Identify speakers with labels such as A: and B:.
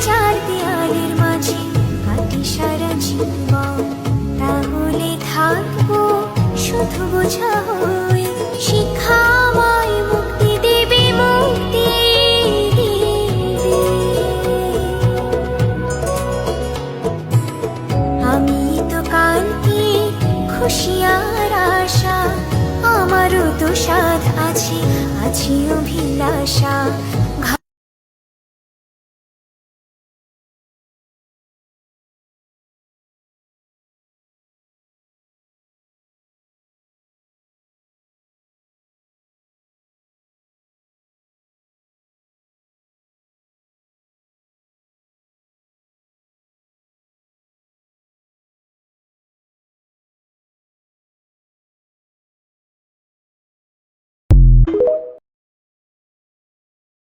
A: চার দেয়ালের মাঝে কাটি সারা জীবন, তাহলে থাকবো শুধু বোঝা হয়ে। শিক্ষা আমায় মুক্তি দেবে, মুক্তি দেবে। আমি তো কালকে খুশি আর আশা, আমারও তো সাধ আছে, আছে অভিলাষা।